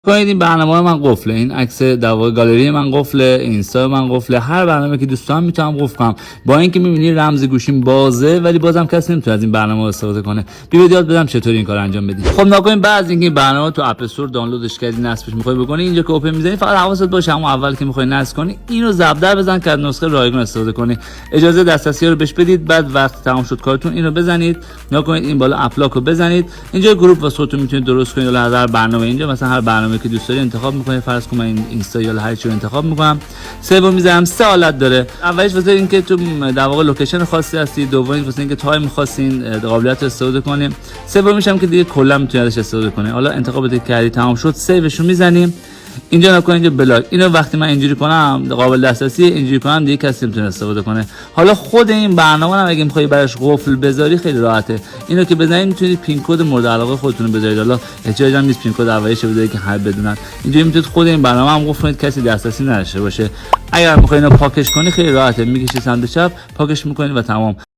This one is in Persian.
کنید این برنامه من قفله، این عکس در واقع گالری من قفله، اینستا من قفله، هر برنامه که دوست دارم میتونم قفل کنم. با اینکه میبینی رمز گوشیم بازه ولی بازم کسی نمیتونه از این برنامه استفاده کنه. بیا یاد بدم چطوری این کارو انجام بدی. خب ناگهان بعد از اینکه این برنامه تو اپ استور دانلودش کردی، نصبش میخوای بکنی، اینجا که اوپن میزنی فقط حواست باشه اما اول که میخوای نصب کنی اینو زبدر بزن که از نسخه رایگان استفاده کنی. اجازه دسترسی رو بهش بدید. بعد وقت تمام شد کارتون اینو بزنید، ناگهان این بالا اپلاک رو بزنید. اینجا گروه واسه خودتون میتونید درست کنید. حالا هر برنامه اینجا مثلا هر برنامه‌ای که دوست داری انتخاب میکنید. فرض کن من این اینستا یا هر چی رو انتخاب میکنم. سوم میذارم. سه حالت داره. اولیش واسه اینکه تو در واقع لوکیشن خاصی هستی، دومیش واسه اینکه تایم خاصین قابلیت استفاده کنیم، سومیش هم که دیگه کلا میتونید ازش استفاده کنید. حالا انتخابات کردی تمام شد، سیوش رو میزنیم. اینجا نکن، اینجا بلاک. اینو وقتی من اینجوری کنم قابل دسترسیه، اینجوری کنم دیگه کسی نمیتونه استفاده کنه. حالا خود این برنامه هم اگه میخوای براش قفل بذاری خیلی راحته. اینو که بزنید میتونید پین کد مورد علاقه خودتون رو بذارید. حالا احتیاج هم نیست پین کد اولیش بذارید که هر بدونن. اینجوری میتونید خود این برنامه هم قفل کنید کسی دسترسی نداشته باشه. اگر میخواین اینو پاکش کنی خیلی راحته، میکشید سمت چپ، پاکش میکنید و تمام.